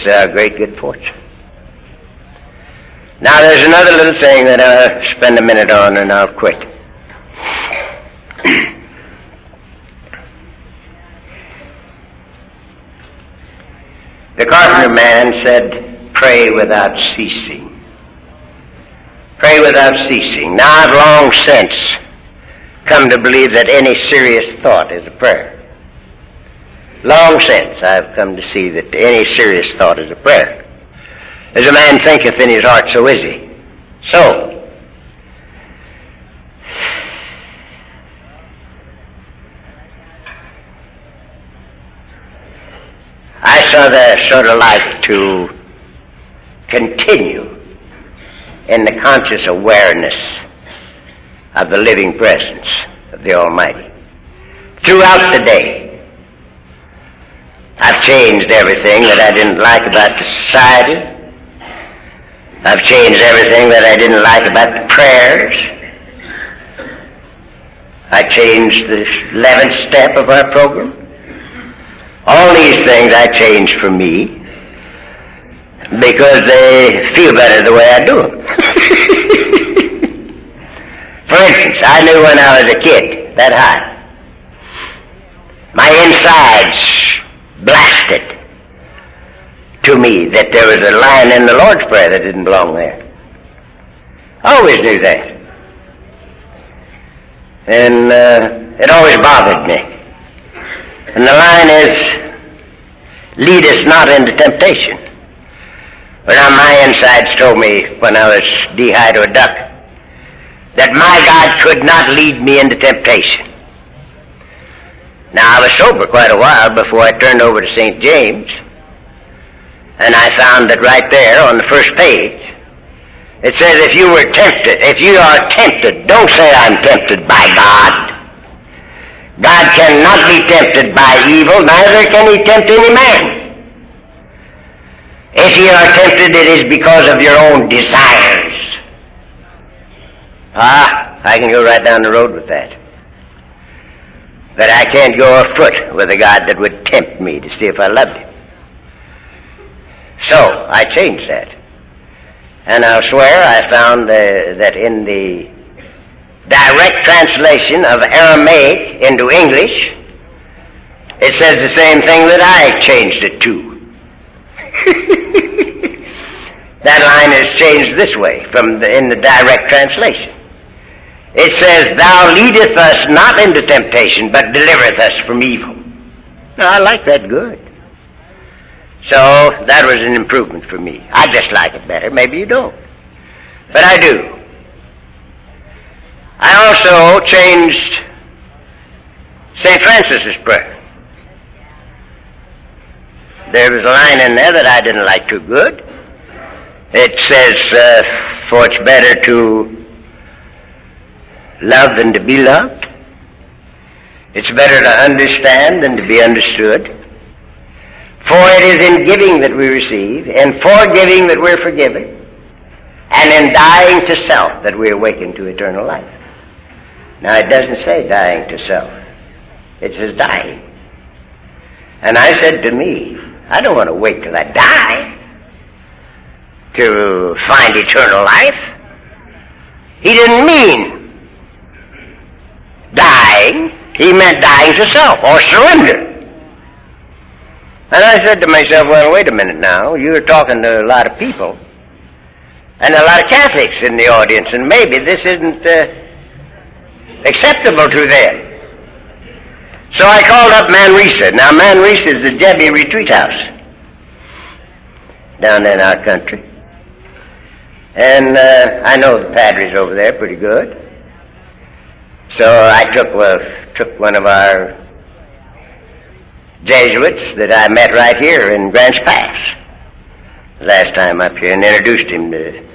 It's our great good fortune. Now there's another little thing that I'll spend a minute on and I'll quit. The carpenter man said, pray without ceasing. Pray without ceasing. Now I've long since come to believe that any serious thought is a prayer. Long since I've come to see that any serious thought is a prayer. As a man thinketh in his heart, so is he. So, I sort of like to continue in the conscious awareness of the living presence of the Almighty. Throughout the day, I've changed everything that I didn't like about the society. I've changed everything that I didn't like about the prayers. I changed the 11th step of our program. All these things I changed for me because they feel better the way I do them. For instance, I knew when I was a kid, that high, my insides blasted to me that there was a line in the Lord's Prayer that didn't belong there. I always knew that. And it always bothered me. And the line is, lead us not into temptation. But now my insides told me when I was knee-high to a duck that my God could not lead me into temptation. Now I was sober quite a while before I turned over to St. James, and I found that right there on the first page, it says if you are tempted, don't say I'm tempted by God. God cannot be tempted by evil, neither can he tempt any man. If you are tempted, it is because of your own desires. I can go right down the road with that. But I can't go afoot with a God that would tempt me to see if I loved him. So, I changed that. And I'll swear I found that in the direct translation of Aramaic into English, it says the same thing that I changed it to. That line is changed this way in the direct translation. It says, thou leadest us not into temptation, but delivereth us from evil. Now, I like that good. So, that was an improvement for me. I just like it better. Maybe you don't. But I do. I also changed St. Francis's prayer. There was a line in there that I didn't like too good. It says, for it's better to love than to be loved. It's better to understand than to be understood. For it is in giving that we receive, in forgiving that we're forgiven, and in dying to self that we awaken to eternal life. Now it doesn't say dying to self. It says dying. And I said to me, I don't want to wait till I die to find eternal life. He didn't mean dying. He meant dying to self or surrender. And I said to myself, well, wait a minute now. You're talking to a lot of people and a lot of Catholics in the audience, and maybe this isn't acceptable to them. So I called up Manresa. Now, Manresa is the Jebbie retreat house down in our country. And I know the padres over there pretty good. So I took one of our Jesuits that I met right here in Grants Pass last time up here and introduced him to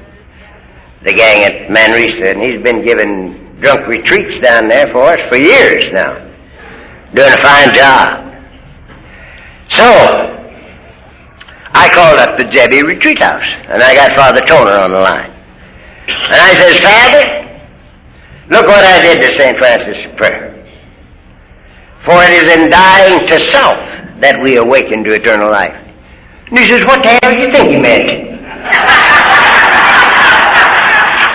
the gang at Manresa, and he's been giving drunk retreats down there for us for years now, doing a fine job. So I called up the Jebbie retreat house, and I got Father Toner on the line. And I says, Father, look what I did to St. Francis' prayer. For it is in dying to self that we awaken to eternal life. And he says, what the hell do you think he meant?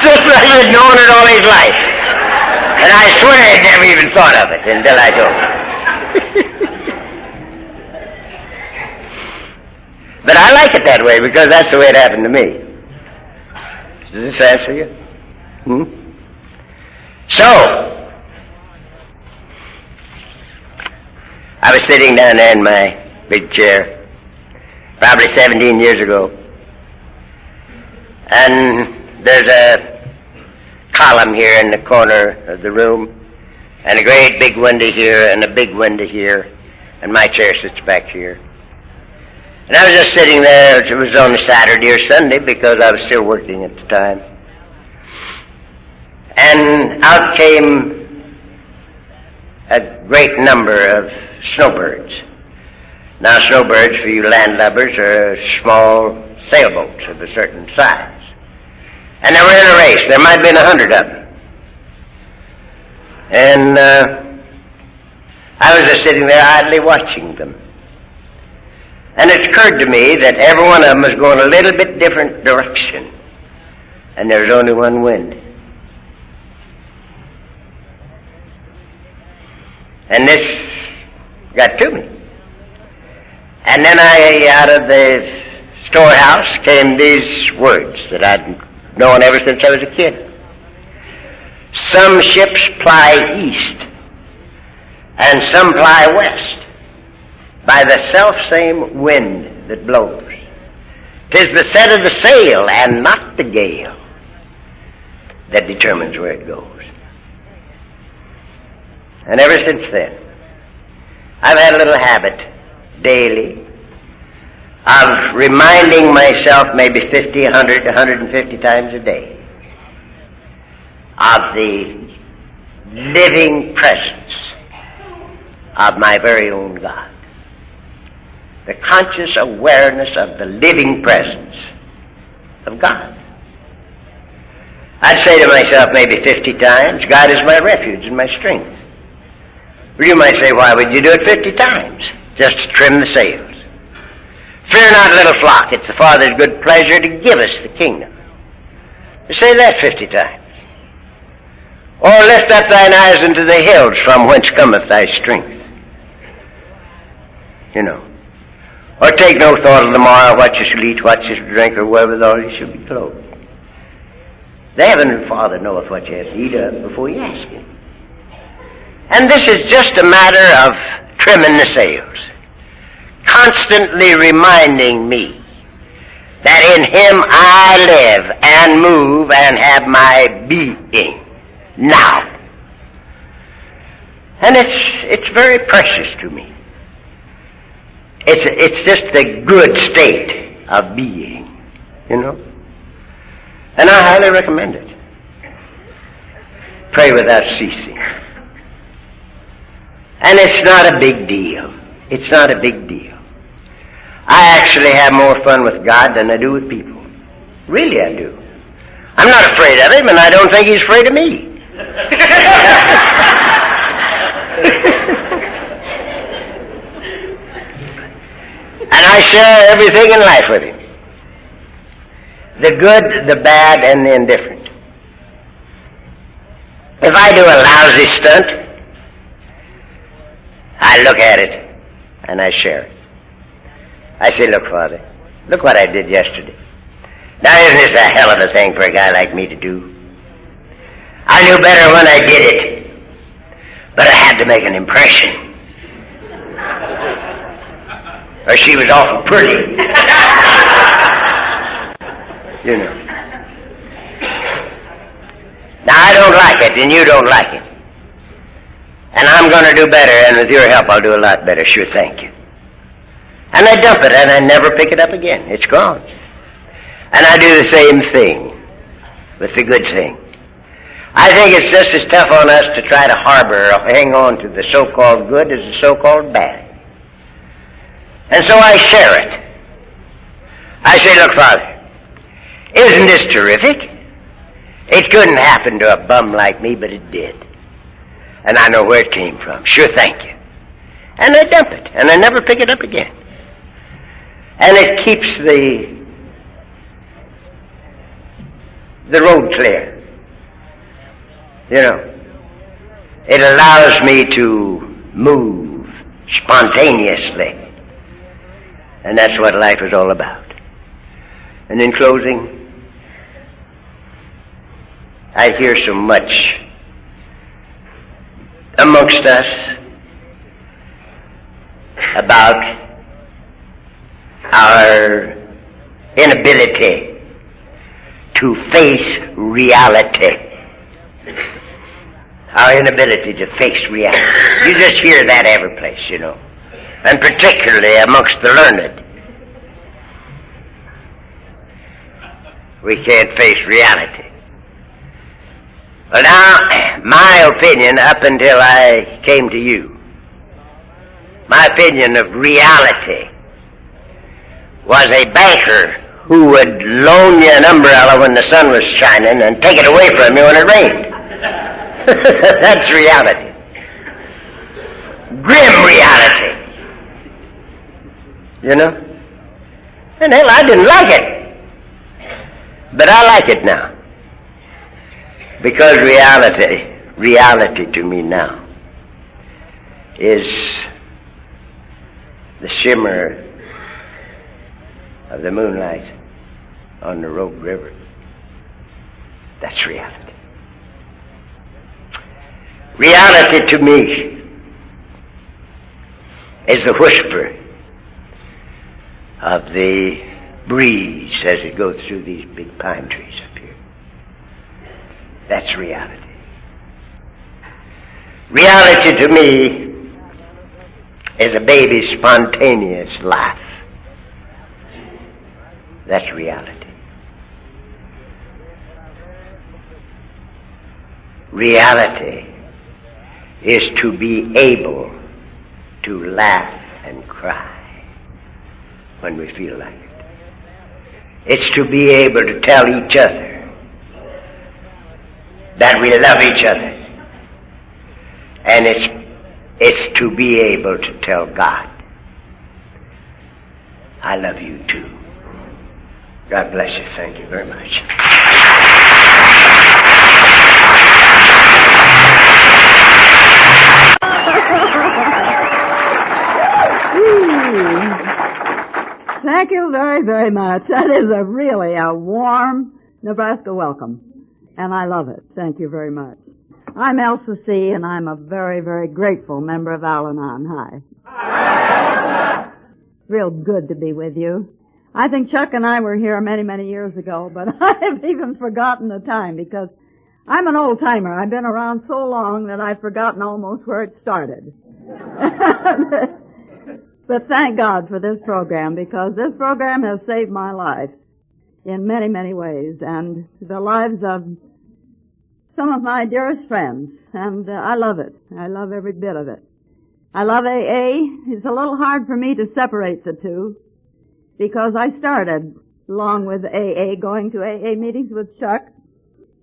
Just like he'd known it all his life. And I swear I'd never even thought of it until I told him. But I like it that way because that's the way it happened to me. Does this answer you? So, I was sitting down there in my big chair, probably 17 years ago, and there's a column here in the corner of the room, and a great big window here, and a big window here, and my chair sits back here. And I was just sitting there. It was on a Saturday or Sunday because I was still working at the time. And out came a great number of snowbirds. Now, snowbirds, for you landlubbers, are small sailboats of a certain size. And they were in a race. There might have been 100 of them. And I was just sitting there idly watching them. And it occurred to me that every one of them was going a little bit different direction. And there's only one wind. And this got to me. And then out of the storehouse came these words that I'd known ever since I was a kid. Some ships ply east, and some ply west, by the self-same wind that blows. 'Tis the set of the sail, and not the gale, that determines where it goes. And ever since then, I've had a little habit, daily, of reminding myself maybe 50, 100, 150 times a day of the living presence of my very own God. The conscious awareness of the living presence of God. I'd say to myself maybe 50 times, God is my refuge and my strength. Well, you might say, why would you do it 50 times? Just to trim the sails. Fear not, little flock, it's the Father's good pleasure to give us the kingdom. You say that 50 times. Or lift up thine eyes unto the hills, from whence cometh thy strength. You know. Or take no thought of the morrow, what you shall eat, what you shall drink, or wherewithal you shall be clothed. The Heavenly Father knoweth what you have to eat of before you ask Him. And this is just a matter of trimming the sails. Constantly reminding me that in Him I live and move and have my being now. And it's very precious to me. It's just the good state of being, you know. And I highly recommend it. Pray without ceasing. And it's not a big deal. It's not a big deal. I actually have more fun with God than I do with people. Really, I do. I'm not afraid of Him, and I don't think He's afraid of me. And I share everything in life with Him. The good, the bad, and the indifferent. If I do a lousy stunt, I look at it and I share it. I say, look, Father, look what I did yesterday. Now, isn't this a hell of a thing for a guy like me to do? I knew better when I did it, but I had to make an impression. Or she was awful pretty. You know. Now, I don't like it, and you don't like it. And I'm going to do better, and with your help, I'll do a lot better. Sure, thank you. And I dump it, and I never pick it up again. It's gone. And I do the same thing with the good thing. I think it's just as tough on us to try to harbor or hang on to the so-called good as the so-called bad. And so I share it. I say, look, Father, isn't this terrific? It couldn't happen to a bum like me, but it did. And I know where it came from. Sure, thank you. And I dump it, and I never pick it up again. And it keeps the road clear. You know, it allows me to move spontaneously. And that's what life is all about. And in closing, I hear so much amongst us about our inability to face reality. Our inability to face reality. You just hear that every place, you know. And particularly amongst the learned. We can't face reality. Well, now, my opinion up until I came to you, my opinion of reality was a banker who would loan you an umbrella when the sun was shining and take it away from you when it rained. That's reality. Grim reality. You know? And hell, I didn't like it. But I like it now. Because reality to me now is the shimmer of the moonlight on the Rogue River. That's reality. Reality to me is the whisper of the breeze as it goes through these big pine trees up here. That's reality. Reality to me is a baby's spontaneous laugh. That's reality. Reality is to be able to laugh and cry when we feel like it. It's to be able to tell each other that we love each other. And it's to be able to tell God, I love you too. God bless you. Thank you very much. Thank you very, very much. That is really a warm Nebraska welcome. And I love it. Thank you very much. I'm Elsa C., and I'm a very, very grateful member of Al-Anon. Hi. Real good to be with you. I think Chuck and I were here many, many years ago, but I have even forgotten the time because I'm an old-timer. I've been around so long that I've forgotten almost where it started. But thank God for this program, because this program has saved my life in many, many ways, and the lives of some of my dearest friends, and I love it. I love every bit of it. I love AA. It's a little hard for me to separate the two, because I started, along with AA, going to AA meetings with Chuck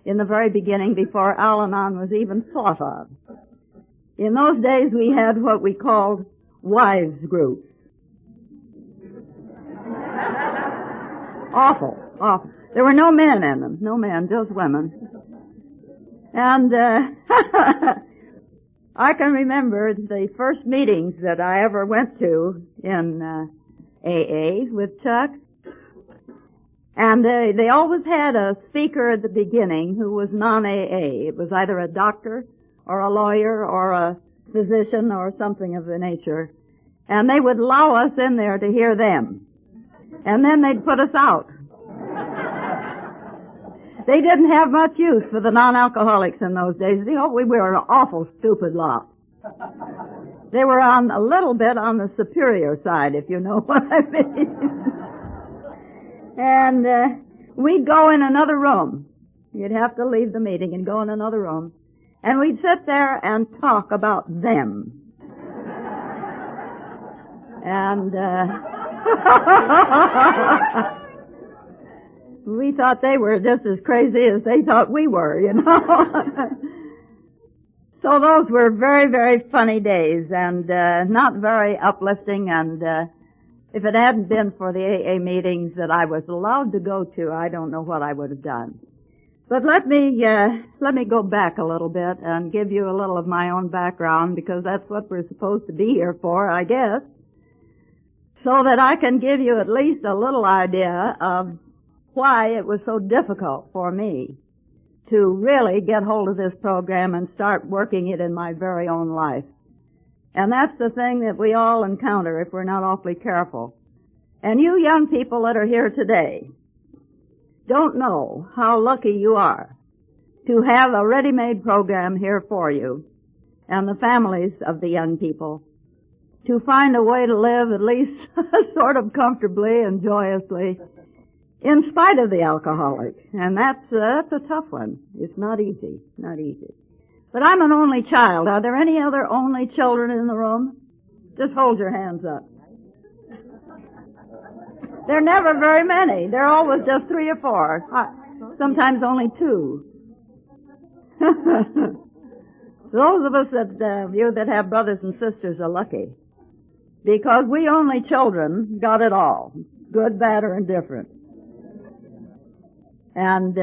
in the very beginning, before Al-Anon was even thought of. In those days, we had what we called wives groups. Awful. There were no men in them. No men, just women. And I can remember the first meetings that I ever went to in AA with Chuck. And they always had a speaker at the beginning who was non-AA. It was either a doctor or a lawyer or a physician or something of the nature. And they would allow us in there to hear them. And then they'd put us out. They didn't have much use for the non-alcoholics in those days. You know, we were an awful stupid lot. They were a little bit on the superior side, if you know what I mean. And we'd go in another room. You'd have to leave the meeting and go in another room. And we'd sit there and talk about them. And we thought they were just as crazy as they thought we were, you know. So those were very, very funny days, and not very uplifting, and if it hadn't been for the AA meetings that I was allowed to go to, I don't know what I would have done. But let me go back a little bit and give you a little of my own background, because that's what we're supposed to be here for, I guess, so that I can give you at least a little idea of why it was so difficult for me to really get hold of this program and start working it in my very own life. And that's the thing that we all encounter if we're not awfully careful. And you young people that are here today don't know how lucky you are to have a ready-made program here for you and the families of the young people to find a way to live at least sort of comfortably and joyously in spite of the alcoholic. And that's a tough one. It's not easy, not easy. But I'm an only child. Are there any other only children in the room? Just hold your hands up. There are never very many. There are always just 3 or 4. Sometimes only 2. Those of us you that have brothers and sisters are lucky. Because we only children got it all. Good, bad, or indifferent. And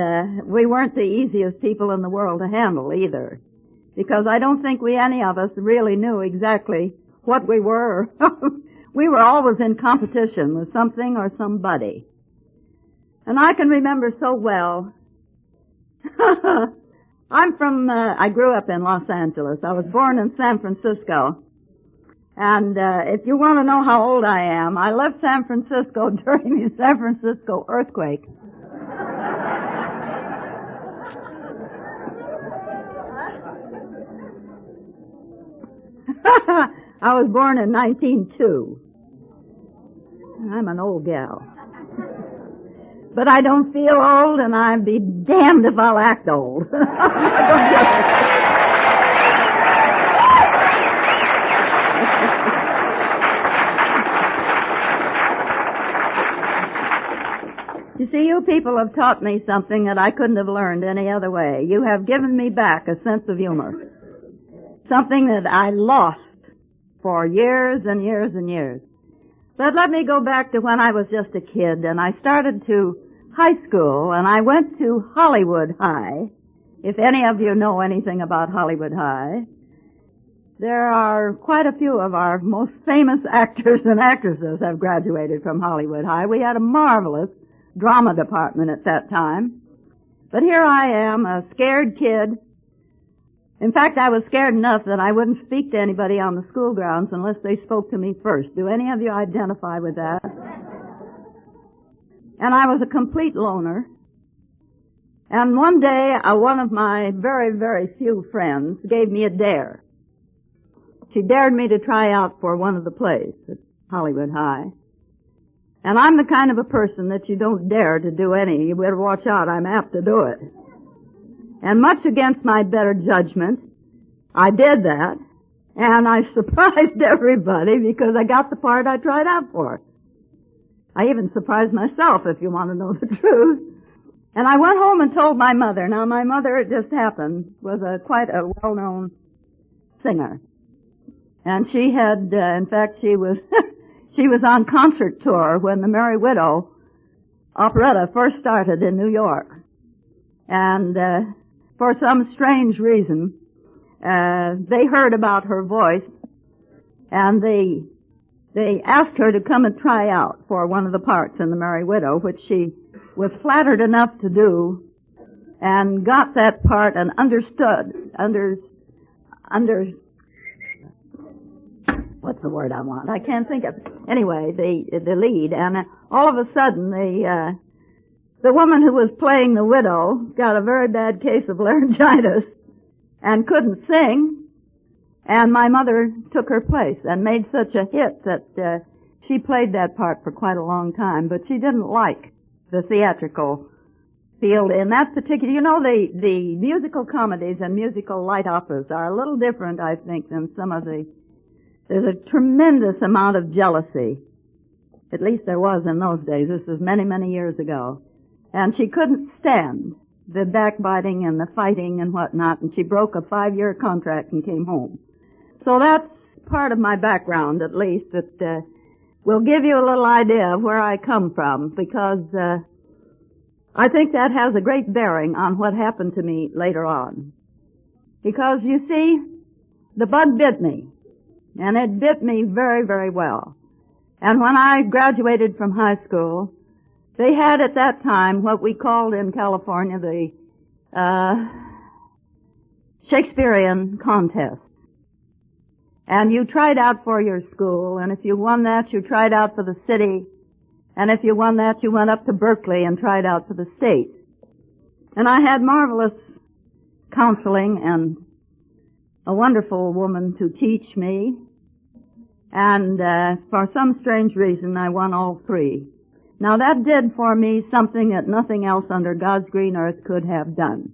we weren't the easiest people in the world to handle either. Because I don't think any of us really knew exactly what we were. We were always in competition with something or somebody. And I can remember so well. I grew up in Los Angeles. I was born in San Francisco. And if you want to know how old I am, I left San Francisco during the San Francisco earthquake. I was born in 1902. I'm an old gal. But I don't feel old, and I'd be damned if I'll act old. You see, you people have taught me something that I couldn't have learned any other way. You have given me back a sense of humor. Something that I lost for years and years and years. But let me go back to when I was just a kid, and I started to high school, and I went to Hollywood High. If any of you know anything about Hollywood High, there are quite a few of our most famous actors and actresses have graduated from Hollywood High. We had a marvelous drama department at that time. But here I am, a scared kid. In fact, I was scared enough that I wouldn't speak to anybody on the school grounds unless they spoke to me first. Do any of you identify with that? And I was a complete loner. And one day, one of my very, very few friends gave me a dare. She dared me to try out for one of the plays at Hollywood High. And I'm the kind of a person that you don't dare to do any. You better watch out. I'm apt to do it. And much against my better judgment, I did that. And I surprised everybody because I got the part I tried out for. I even surprised myself, if you want to know the truth. And I went home and told my mother. Now, my mother, it just happened, was quite a well-known singer. And she had, in fact, she was she was on concert tour when the Merry Widow operetta first started in New York. And for some strange reason, they heard about her voice, and they asked her to come and try out for one of the parts in the Merry Widow, which she was flattered enough to do, and got that part and what's the word I want? I can't think of it. Anyway, the lead, and all of a sudden the woman who was playing the widow got a very bad case of laryngitis and couldn't sing, and my mother took her place and made such a hit that she played that part for quite a long time, but she didn't like the theatrical field in that particular. You know, the musical comedies and musical light operas are a little different, I think, than some of the. There's a tremendous amount of jealousy. At least there was in those days. This was many, many years ago. And she couldn't stand the backbiting and the fighting and whatnot, and she broke a 5-year contract and came home. So that's part of my background, at least, that will give you a little idea of where I come from, because I think that has a great bearing on what happened to me later on. Because, you see, the bug bit me, and it bit me very, very well. And when I graduated from high school, they had at that time what we called in California the Shakespearean contest. And you tried out for your school, and if you won that, you tried out for the city, and if you won that, you went up to Berkeley and tried out for the state. And I had marvelous counseling and a wonderful woman to teach me, and for some strange reason, I won all three. Now, that did for me something that nothing else under God's green earth could have done.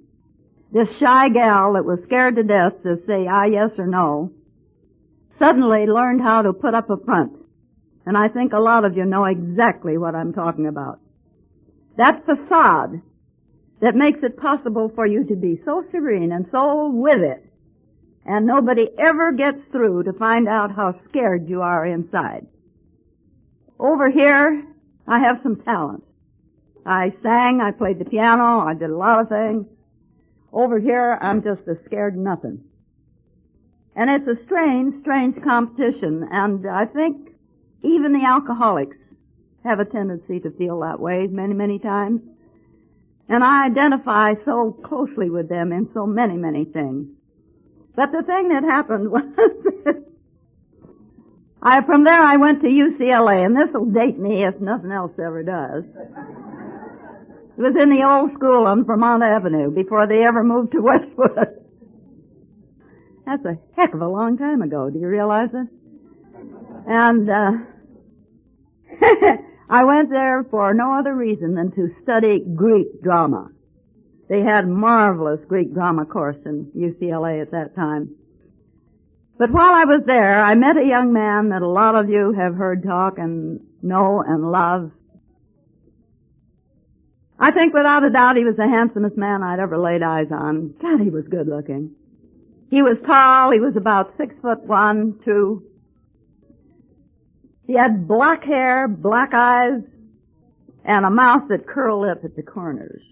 This shy gal that was scared to death to say yes or no suddenly learned how to put up a front. And I think a lot of you know exactly what I'm talking about. That facade that makes it possible for you to be so serene and so with it, and nobody ever gets through to find out how scared you are inside. Over here, I have some talent. I sang, I played the piano, I did a lot of things. Over here, I'm just a scared nothing. And it's a strange, strange competition, and I think even the alcoholics have a tendency to feel that way many, many times. And I identify so closely with them in so many, many things. But the thing that happened was from there I went to UCLA, and this will date me if nothing else ever does. It was in the old school on Vermont Avenue before they ever moved to Westwood. That's a heck of a long time ago. Do you realize it? And I went there for no other reason than to study Greek drama. They had marvelous Greek drama course in UCLA at that time. But while I was there, I met a young man that a lot of you have heard talk and know and love. I think without a doubt he was the handsomest man I'd ever laid eyes on. God, he was good looking. He was tall. He was about 6'1", 2. He had black hair, black eyes, and a mouth that curled up at the corners.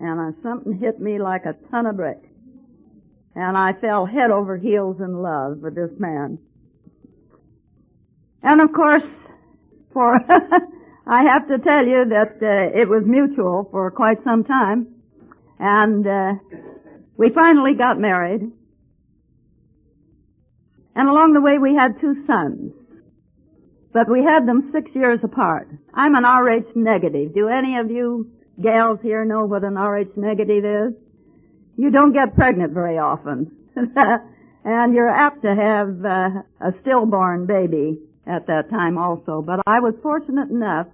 And something hit me like a ton of bricks. And I fell head over heels in love with this man. And of course, I have to tell you that it was mutual for quite some time. And we finally got married. And along the way we had 2 sons. But we had them 6 years apart. I'm an RH negative. Do any of you gals here know what an RH negative is? You don't get pregnant very often. And you're apt to have a stillborn baby at that time also. But I was fortunate enough,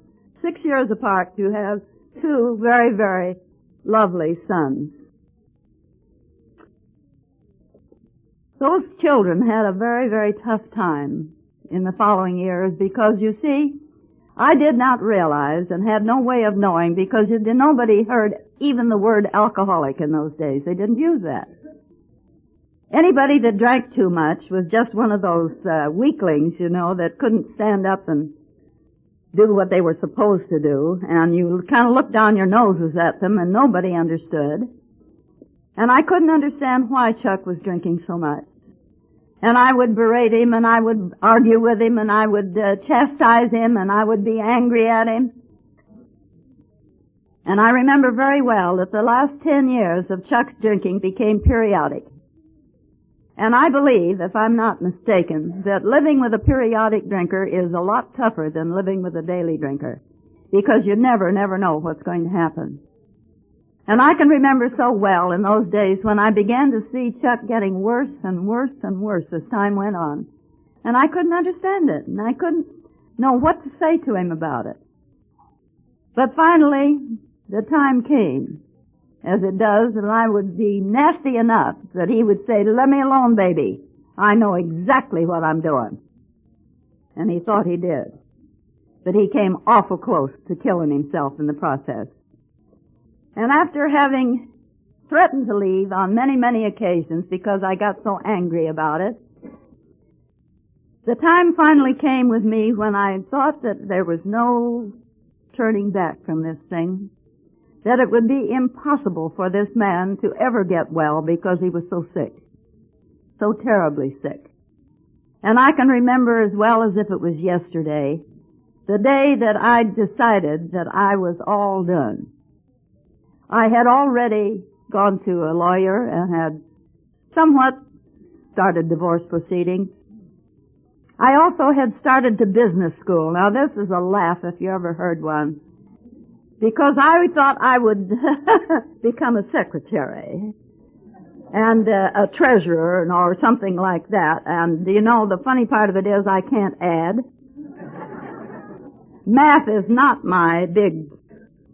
6 years apart, to have 2 very, very lovely sons. Those children had a very, very tough time in the following years because, you see, I did not realize and had no way of knowing because nobody heard even the word alcoholic in those days. They didn't use that. Anybody that drank too much was just one of those weaklings, you know, that couldn't stand up and do what they were supposed to do, and you kind of looked down your noses at them and nobody understood. And I couldn't understand why Chuck was drinking so much. And I would berate him, and I would argue with him, and I would chastise him, and I would be angry at him. And I remember very well that the last 10 years of Chuck's drinking became periodic. And I believe, if I'm not mistaken, that living with a periodic drinker is a lot tougher than living with a daily drinker, because you never know what's going to happen. And I can remember so well in those days when I began to see Chuck getting worse and worse and worse as time went on. And I couldn't understand it, and I couldn't know what to say to him about it. But finally, the time came, as it does, and I would be nasty enough that he would say, "Let me alone, baby. I know exactly what I'm doing." And he thought he did. But he came awful close to killing himself in the process. And after having threatened to leave on many, many occasions because I got so angry about it, The time finally came with me when I thought that there was no turning back from this thing, that it would be impossible for this man to ever get well because he was so sick, so terribly sick. And I can remember as well as if it was yesterday, the day that I decided that I was all done. I had already gone to a lawyer and had somewhat started divorce proceedings. I also had started to business school. Now this is a laugh if you ever heard one, because I thought I would become a secretary and a treasurer or something like that. And you know, the funny part of it is I can't add. Math is not my big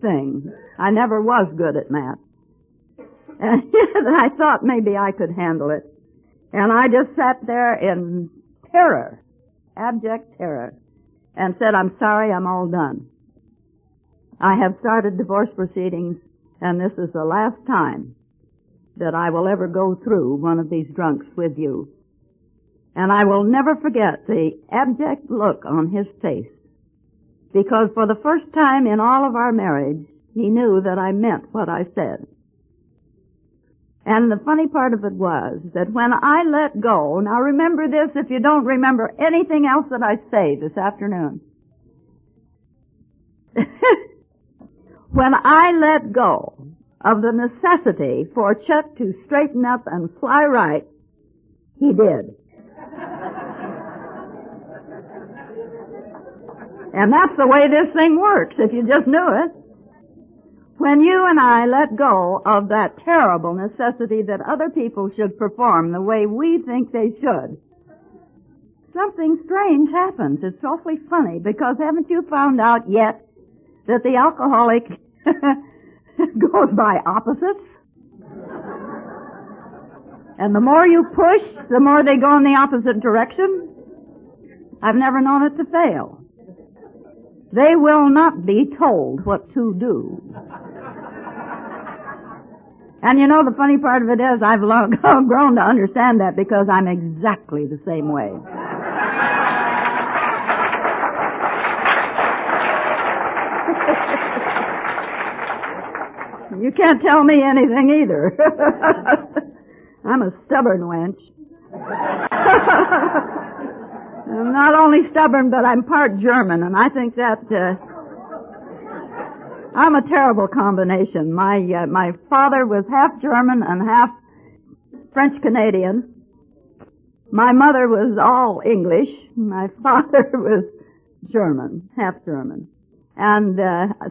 thing. I never was good at math. And I thought maybe I could handle it. And I just sat there in terror, abject terror, and said, I'm sorry, I'm all done. I have started divorce proceedings, and this is the last time that I will ever go through one of these drunks with you. And I will never forget the abject look on his face, because for the first time in all of our marriage, he knew that I meant what I said. And the funny part of it was that when I let go, now remember this if you don't remember anything else that I say this afternoon. When I let go of the necessity for Chuck to straighten up and fly right, he did. And that's the way this thing works, if you just knew it. When you and I let go of that terrible necessity that other people should perform the way we think they should, something strange happens. It's awfully funny, because haven't you found out yet that the alcoholic goes by opposites? And the more you push, the more they go in the opposite direction. I've never known it to fail. They will not be told what to do. And you know, the funny part of it is I've grown to understand that, because I'm exactly the same way. You can't tell me anything either. I'm a stubborn wench. I'm not only stubborn, but I'm part German, and I think that I'm a terrible combination. My father was half German and half French-Canadian. My mother was all English. My father was German, half German. And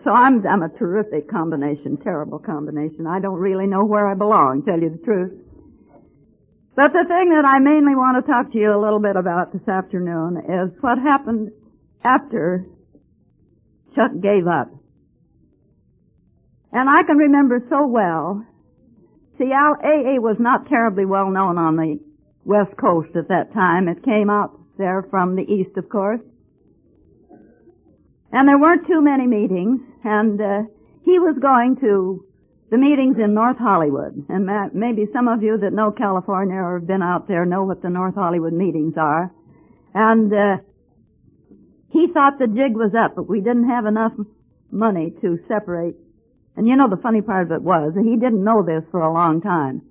so I'm a terrific combination, terrible combination. I don't really know where I belong, tell you the truth. But the thing that I mainly want to talk to you a little bit about this afternoon is what happened after Chuck gave up. And I can remember so well, see, AA was not terribly well known on the West Coast at that time. It came out there from the East, of course. And there weren't too many meetings, and he was going to the meetings in North Hollywood. And maybe some of you that know California or have been out there know what the North Hollywood meetings are. And he thought the jig was up, but we didn't have enough money to separate. And you know, the funny part of it was that he didn't know this for a long time.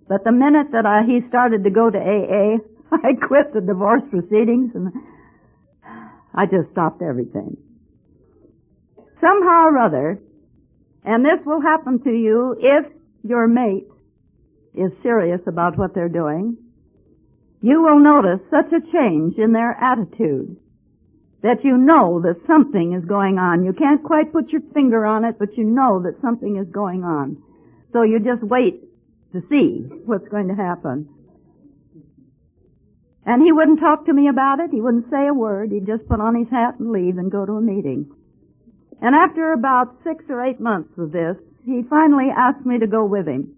But the minute that he started to go to AA, I quit the divorce proceedings, and I just stopped everything. Somehow or other, and this will happen to you if your mate is serious about what they're doing, you will notice such a change in their attitude that you know that something is going on. You can't quite put your finger on it, but you know that something is going on. So you just wait to see what's going to happen. And he wouldn't talk to me about it. He wouldn't say a word. He'd just put on his hat and leave and go to a meeting. And after about 6 or 8 months of this, he finally asked me to go with him.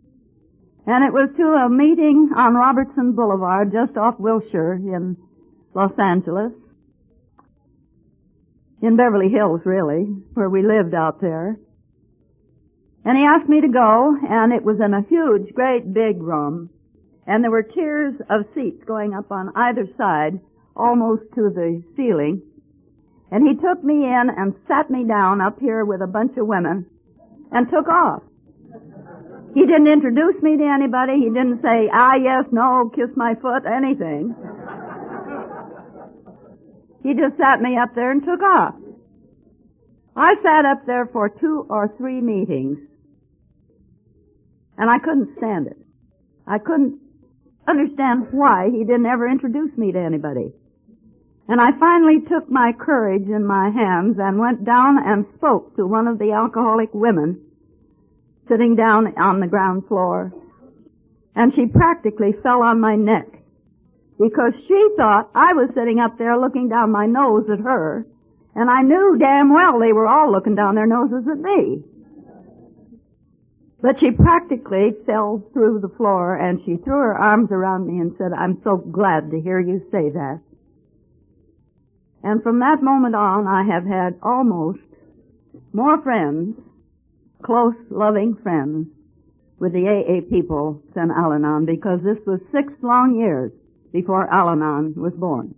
And it was to a meeting on Robertson Boulevard, just off Wilshire in Los Angeles. In Beverly Hills, really, where we lived out there. And he asked me to go, and it was in a huge, great, big room. And there were tiers of seats going up on either side, almost to the ceiling. And he took me in and sat me down up here with a bunch of women and took off. He didn't introduce me to anybody. He didn't say, yes, no, kiss my foot, anything. He just sat me up there and took off. I sat up there for 2 or 3 meetings, and I couldn't stand it. I couldn't understand why he didn't ever introduce me to anybody. And I finally took my courage in my hands and went down and spoke to one of the alcoholic women sitting down on the ground floor. And she practically fell on my neck because she thought I was sitting up there looking down my nose at her, and I knew damn well they were all looking down their noses at me. But she practically fell through the floor, and she threw her arms around me and said, "I'm so glad to hear you say that." And from that moment on, I have had almost more friends, close, loving friends, with the AA people than Al-Anon, because this was 6 long years before Al-Anon was born.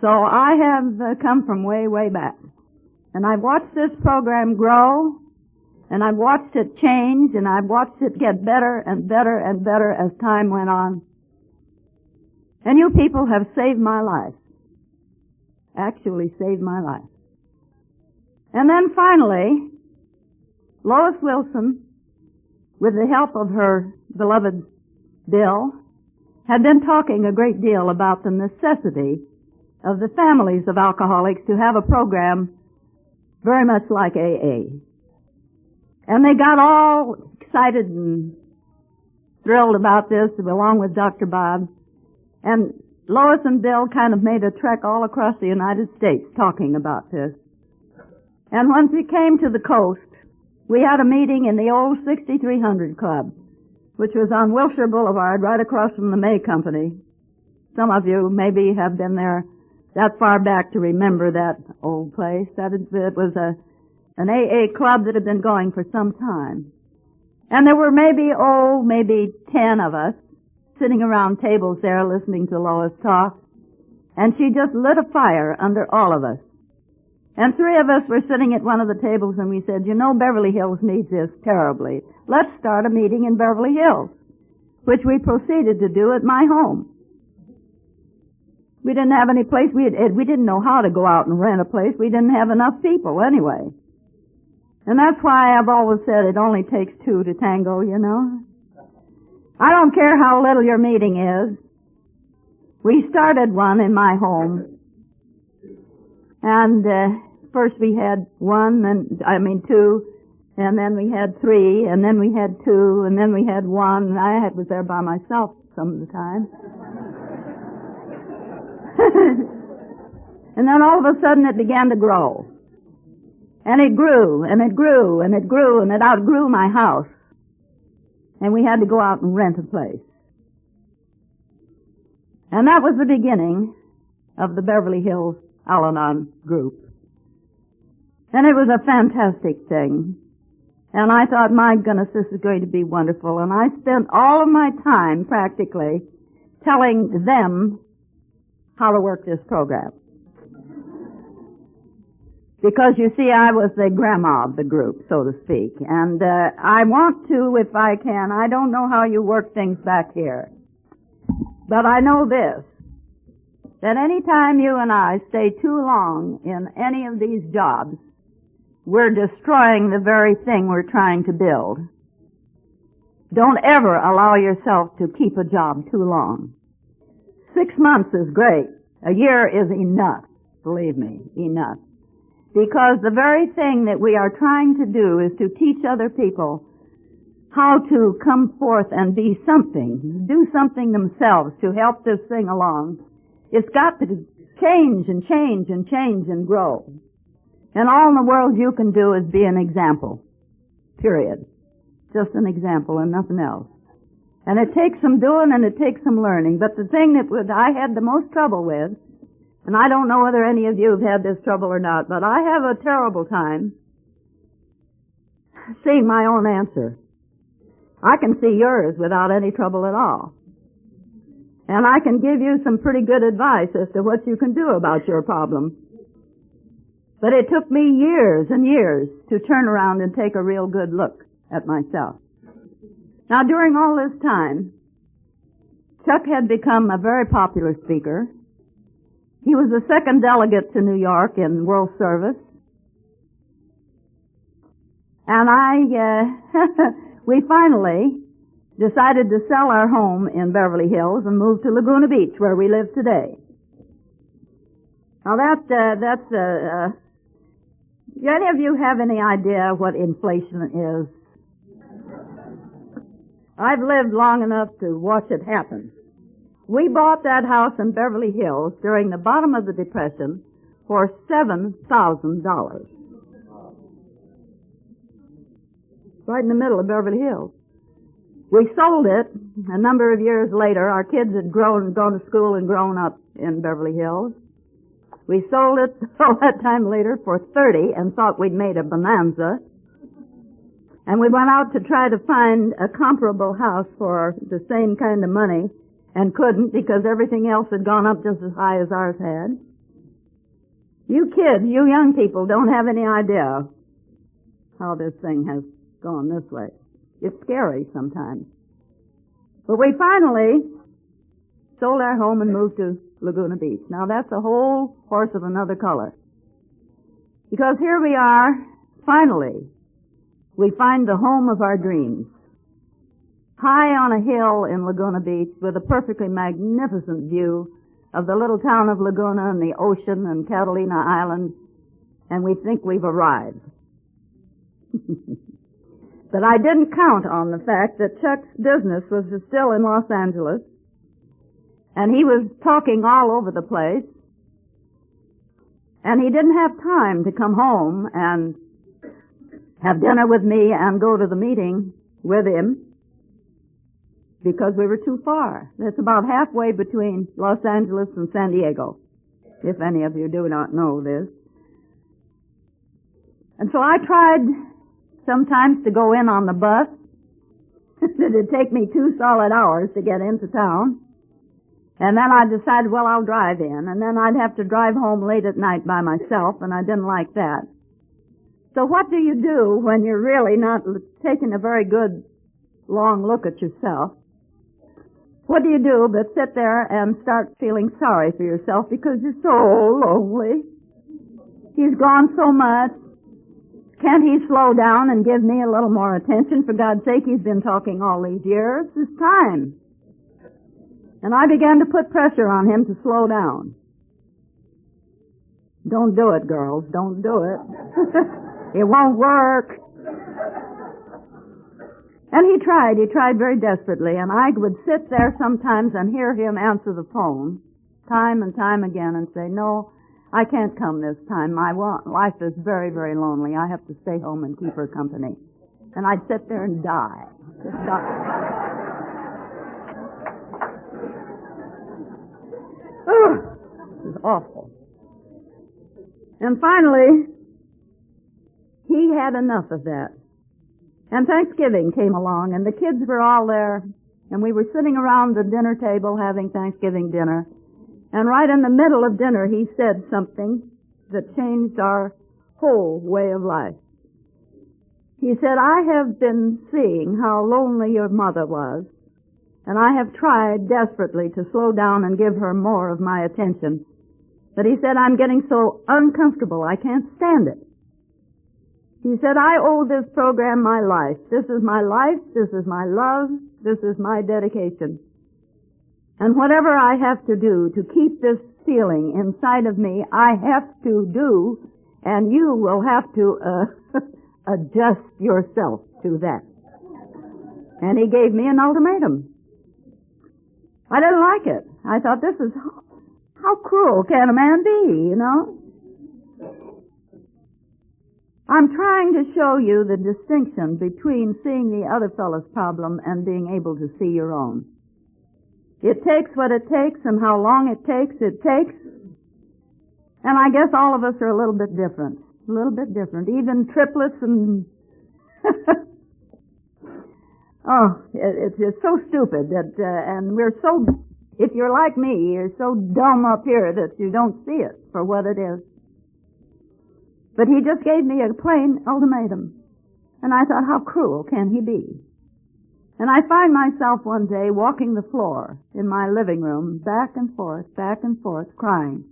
So I have come from way, way back. And I've watched this program grow, and I've watched it change, and I've watched it get better and better and better as time went on. And you people have saved my life. Actually saved my life. And then finally, Lois Wilson, with the help of her beloved Bill, had been talking a great deal about the necessity of the families of alcoholics to have a program very much like AA. And they got all excited and thrilled about this, along with Dr. Bob. And Lois and Bill kind of made a trek all across the United States talking about this. And once we came to the coast, we had a meeting in the old 6300 Club, which was on Wilshire Boulevard, right across from the May Company. Some of you maybe have been there that far back to remember that old place. It was an AA club that had been going for some time. And there were maybe 10 of us sitting around tables there listening to Lois talk. And she just lit a fire under all of us. And 3 of us were sitting at one of the tables, and we said, Beverly Hills needs this terribly. Let's start a meeting in Beverly Hills, which we proceeded to do at my home. We didn't have any place. We didn't know how to go out and rent a place. We didn't have enough people anyway. And that's why I've always said it only takes 2 to tango, I don't care how little your meeting is. We started one in my home. And first we had 2, and then we had 3, and then we had 2, and then we had 1, and I was there by myself some of the time. And then all of a sudden it began to grow. And it grew, and it grew, and it grew, and it outgrew my house. And we had to go out and rent a place. And that was the beginning of the Beverly Hills Al-Anon group. And it was a fantastic thing. And I thought, my goodness, this is going to be wonderful. And I spent all of my time, practically, telling them how to work this program. Because, you see, I was the grandma of the group, so to speak. And I want to, if I can, I don't know how you work things back here. But I know this, that any time you and I stay too long in any of these jobs, we're destroying the very thing we're trying to build. Don't ever allow yourself to keep a job too long. 6 months is great. A year is enough, believe me, enough. Because the very thing that we are trying to do is to teach other people how to come forth and be something, do something themselves to help this thing along. It's got to change and change and change and grow. And all in the world you can do is be an example. Period. Just an example and nothing else. And it takes some doing and it takes some learning. But the thing that I had the most trouble with, and I don't know whether any of you have had this trouble or not, but I have a terrible time seeing my own answer. I can see yours without any trouble at all. And I can give you some pretty good advice as to what you can do about your problem. But it took me years and years to turn around and take a real good look at myself. Now, during all this time, Chuck had become a very popular speaker. He was the second delegate to New York in World Service. And we finally decided to sell our home in Beverly Hills and move to Laguna Beach, where we live today. Now do any of you have any idea what inflation is? I've lived long enough to watch it happen. We bought that house in Beverly Hills during the bottom of the Depression for $7,000. Right in the middle of Beverly Hills. We sold it a number of years later. Our kids had gone to school and grown up in Beverly Hills. We sold it all that time later for $30 and thought we'd made a bonanza. And we went out to try to find a comparable house for the same kind of money and couldn't because everything else had gone up just as high as ours had. You kids, you young people don't have any idea how this thing has gone this way. It's scary sometimes. But we finally sold our home and moved to Laguna Beach. Now that's a whole horse of another color. Because here we are, finally, we find the home of our dreams. High on a hill in Laguna Beach with a perfectly magnificent view of the little town of Laguna and the ocean and Catalina Island, and we think we've arrived. But I didn't count on the fact that Chuck's business was still in Los Angeles, and he was talking all over the place, and he didn't have time to come home and have dinner with me and go to the meeting with him because we were too far. It's about halfway between Los Angeles and San Diego, if any of you do not know this. And so I tried sometimes to go in on the bus. It'd take me 2 solid hours to get into town. And then I decided, well, I'll drive in. And then I'd have to drive home late at night by myself, and I didn't like that. So what do you do when you're really not taking a very good long look at yourself? What do you do but sit there and start feeling sorry for yourself because you're so lonely? He's gone so much. Can't he slow down and give me a little more attention? For God's sake, he's been talking all these years. It's time. And I began to put pressure on him to slow down. Don't do it, girls. Don't do it. It won't work. And he tried very desperately, and I would sit there sometimes and hear him answer the phone time and time again and say, no, I can't come this time. My life is very, very lonely. I have to stay home and keep her company. And I'd sit there and die. Just die. It was awful. And finally, he had enough of that. And Thanksgiving came along, and the kids were all there, and we were sitting around the dinner table having Thanksgiving dinner. And right in the middle of dinner, he said something that changed our whole way of life. He said, I have been seeing how lonely your mother was, and I have tried desperately to slow down and give her more of my attention. But he said, I'm getting so uncomfortable, I can't stand it. He said, I owe this program my life. This is my life, this is my love, this is my dedication. And whatever I have to do to keep this feeling inside of me, I have to do, and you will have to adjust yourself to that. And he gave me an ultimatum. I didn't like it. I thought, this is, how cruel can a man be, you know? I'm trying to show you the distinction between seeing the other fellow's problem and being able to see your own. It takes what it takes, and how long it takes. And I guess all of us are a little bit different. A little bit different. Even triplets and... Oh, it's just so stupid that, and we're so If you're like me, you're so dumb up here that you don't see it for what it is. But he just gave me a plain ultimatum. And I thought, how cruel can he be? And I find myself one day walking the floor in my living room, back and forth, crying,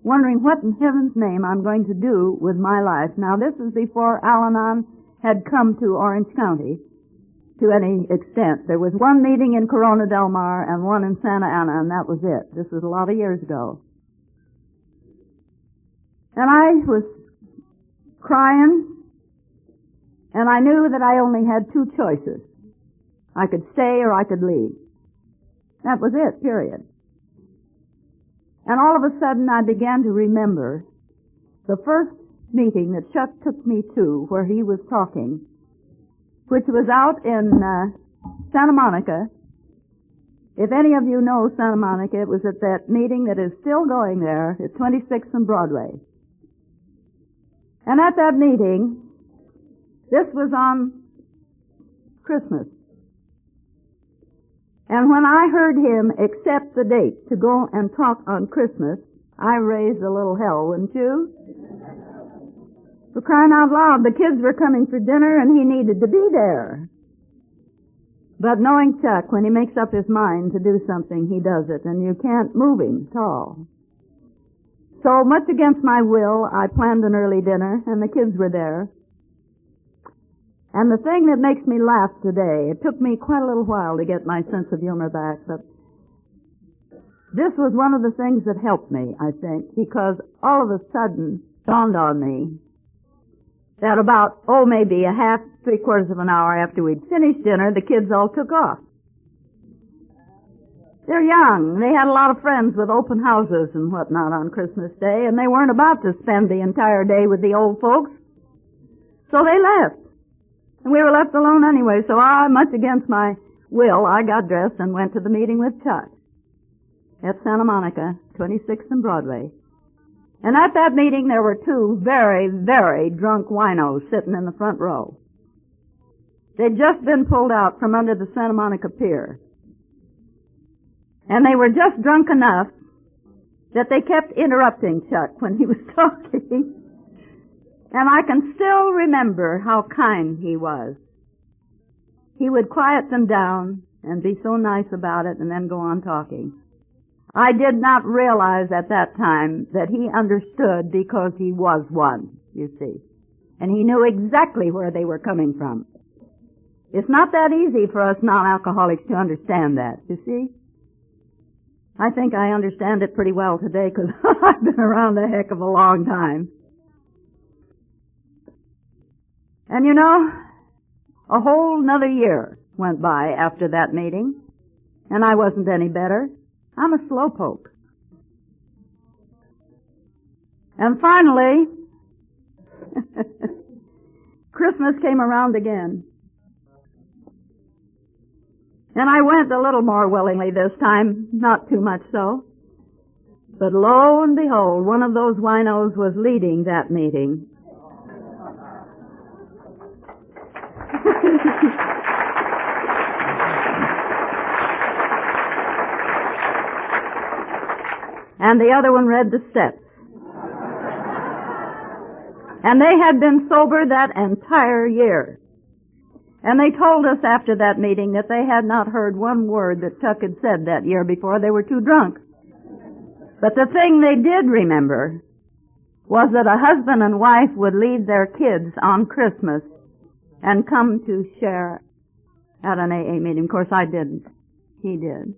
wondering what in heaven's name I'm going to do with my life. Now, this is before Al-Anon had come to Orange County to any extent. There was one meeting in Corona del Mar and one in Santa Ana, and that was it. This was a lot of years ago. And I was crying, and I knew that I only had two choices. I could stay or I could leave. That was it, period. And all of a sudden I began to remember the first meeting that Chuck took me to where he was talking, which was out in Santa Monica. If any of you know Santa Monica, it was at that meeting that is still going there at 26th and Broadway. And at that meeting, this was on Christmas. And when I heard him accept the date to go and talk on Christmas, I raised a little hell, wouldn't you? For crying out loud, the kids were coming for dinner and he needed to be there. But knowing Chuck, when he makes up his mind to do something, he does it, and you can't move him at all. So much against my will, I planned an early dinner, and the kids were there. And the thing that makes me laugh today, it took me quite a little while to get my sense of humor back, but this was one of the things that helped me, I think, because all of a sudden dawned on me that about, maybe a half, three-quarters of an hour after we'd finished dinner, the kids all took off. They're young. They had a lot of friends with open houses and whatnot on Christmas Day, and they weren't about to spend the entire day with the old folks. So they left. And we were left alone anyway, so much against my will, I got dressed and went to the meeting with Chuck at Santa Monica, 26th and Broadway. And at that meeting there were two very, very drunk winos sitting in the front row. They'd just been pulled out from under the Santa Monica Pier. And they were just drunk enough that they kept interrupting Chuck when he was talking. And I can still remember how kind he was. He would quiet them down and be so nice about it and then go on talking. I did not realize at that time that he understood because he was one, you see. And he knew exactly where they were coming from. It's not that easy for us non-alcoholics to understand that, you see. I think I understand it pretty well today because I've been around a heck of a long time. And you know, a whole another year went by after that meeting, and I wasn't any better. I'm a slowpoke. And finally, Christmas came around again. And I went a little more willingly this time, not too much so. But lo and behold, one of those winos was leading that meeting. And the other one read the steps. And they had been sober that entire year. And they told us after that meeting that they had not heard one word that Chuck had said that year before. They were too drunk. But the thing they did remember was that a husband and wife would leave their kids on Christmas and come to share at an AA meeting. Of course, I didn't. He did.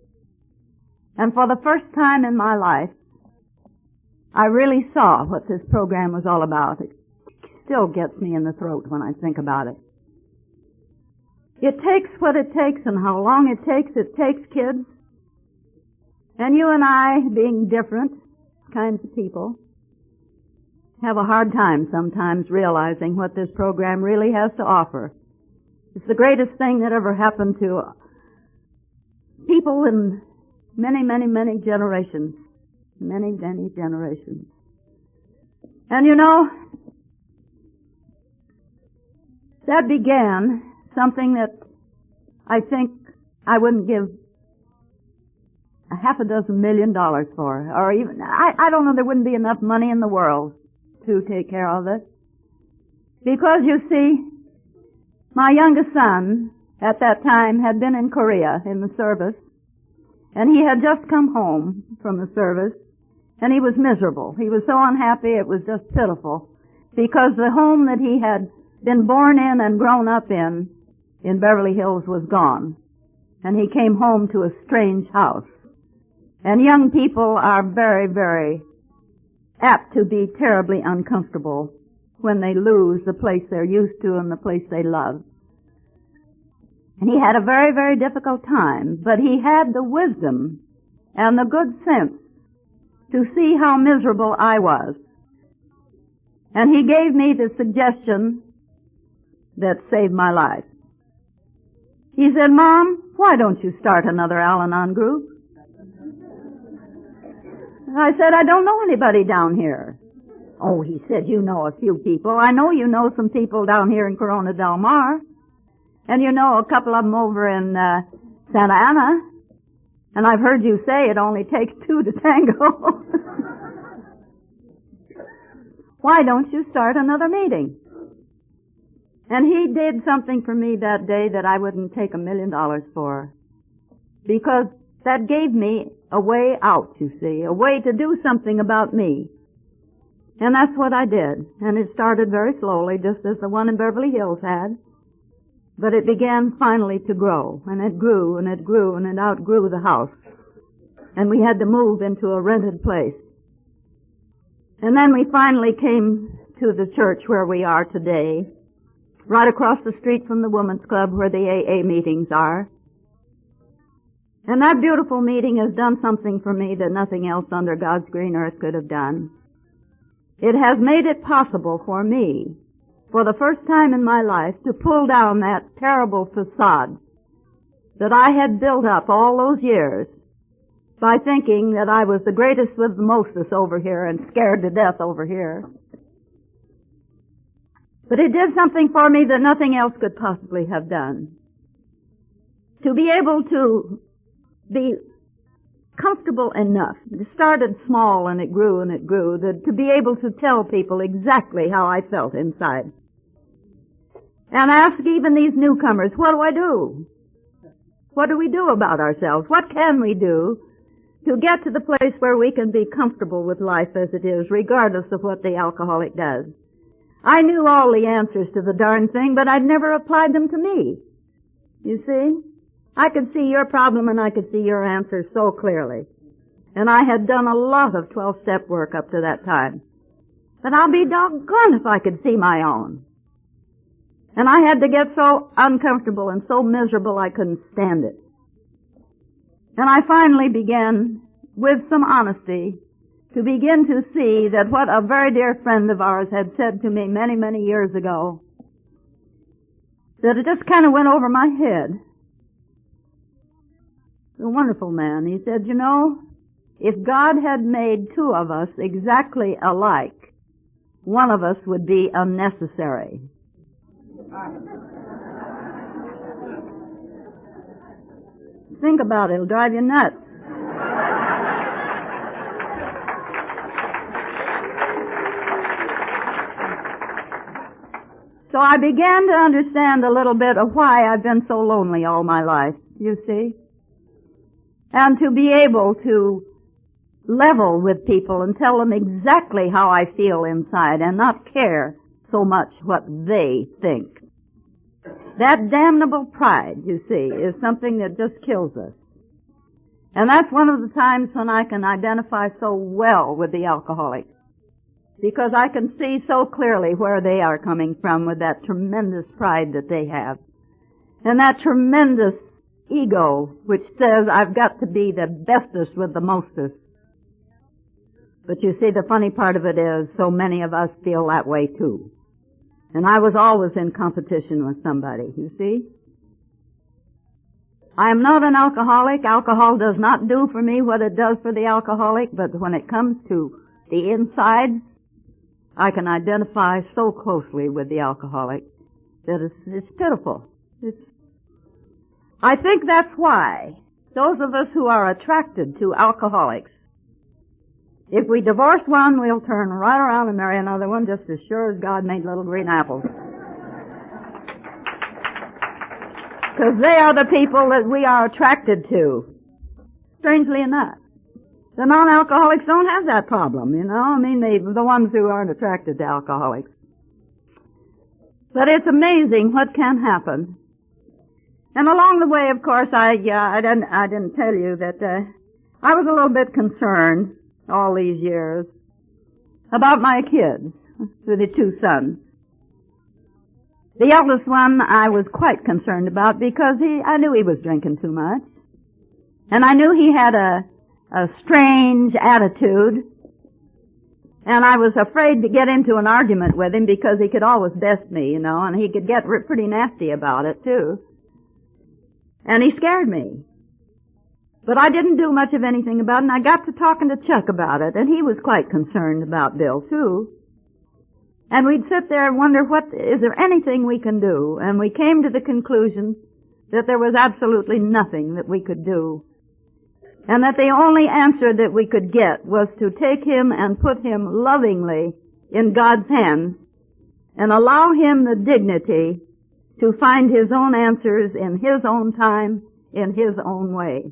And for the first time in my life, I really saw what this program was all about. It still gets me in the throat when I think about it. It takes what it takes and how long it takes, kids. And you and I, being different kinds of people, have a hard time sometimes realizing what this program really has to offer. It's the greatest thing that ever happened to people in many, many, many generations. Many, many generations. And you know, that began something that I think I wouldn't give half a dozen $1 million for, or even, I don't know, there wouldn't be enough money in the world to take care of it. Because, you see, my youngest son at that time had been in Korea in the service, and he had just come home from the service, and he was miserable. He was so unhappy, it was just pitiful, because the home that he had been born in and grown up in Beverly Hills was gone. And he came home to a strange house. And young people are very, very apt to be terribly uncomfortable when they lose the place they're used to and the place they love. And he had a very, very difficult time, but he had the wisdom and the good sense to see how miserable I was. And he gave me the suggestion that saved my life. He said, "Mom, why don't you start another Al-Anon group?" I said, "I don't know anybody down here." "Oh," he said, "you know a few people. I know you know some people down here in Corona Del Mar. And you know a couple of them over in Santa Ana. And I've heard you say it only takes two to tango. Why don't you start another meeting?" And he did something for me that day that I wouldn't take $1 million for. Because that gave me a way out, you see, a way to do something about me. And that's what I did. And it started very slowly, just as the one in Beverly Hills had. But it began finally to grow, and it grew, and it grew, and it outgrew the house. And we had to move into a rented place. And then we finally came to the church where we are today, right across the street from the Women's Club where the AA meetings are. And that beautiful meeting has done something for me that nothing else under God's green earth could have done. It has made it possible for me, for the first time in my life, to pull down that terrible facade that I had built up all those years by thinking that I was the greatest with the mostest over here and scared to death over here. But it did something for me that nothing else could possibly have done. To be able to be comfortable enough, it started small and it grew, to be able to tell people exactly how I felt inside. And ask even these newcomers, what do I do? What do we do about ourselves? What can we do to get to the place where we can be comfortable with life as it is, regardless of what the alcoholic does? I knew all the answers to the darn thing, but I'd never applied them to me. You see? I could see your problem and I could see your answer so clearly. And I had done a lot of 12-step work up to that time. But I'll be doggone if I could see my own. And I had to get so uncomfortable and so miserable I couldn't stand it. And I finally began, with some honesty, to begin to see that what a very dear friend of ours had said to me many, many years ago, that it just kind of went over my head. A wonderful man. He said, "You know, if God had made two of us exactly alike, one of us would be unnecessary." Think about it. It'll drive you nuts. So I began to understand a little bit of why I've been so lonely all my life, you see. And to be able to level with people and tell them exactly how I feel inside and not care so much what they think. That damnable pride, you see, is something that just kills us. And that's one of the times when I can identify so well with the alcoholic. Because I can see so clearly where they are coming from with that tremendous pride that they have. And that tremendous ego which says I've got to be the bestest with the mostest. But you see, the funny part of it is so many of us feel that way too. And I was always in competition with somebody, you see. I am not an alcoholic. Alcohol does not do for me what it does for the alcoholic, but when it comes to the insides, I can identify so closely with the alcoholic that it's pitiful. I think that's why those of us who are attracted to alcoholics, if we divorce one, we'll turn right around and marry another one just as sure as God made little green apples. Because they are the people that we are attracted to. Strangely enough. The non-alcoholics don't have that problem, you know. I mean, the ones who aren't attracted to alcoholics. But it's amazing what can happen. And along the way, of course, I didn't tell you that I was a little bit concerned all these years about my kids, the two sons. The eldest one I was quite concerned about because I knew he was drinking too much. And I knew he had a strange attitude. And I was afraid to get into an argument with him because he could always best me, you know, and he could get pretty nasty about it, too. And he scared me. But I didn't do much of anything about it, and I got to talking to Chuck about it, and he was quite concerned about Bill, too. And we'd sit there and wonder, is there anything we can do? And we came to the conclusion that there was absolutely nothing that we could do. And that the only answer that we could get was to take him and put him lovingly in God's hands and allow him the dignity to find his own answers in his own time, in his own way.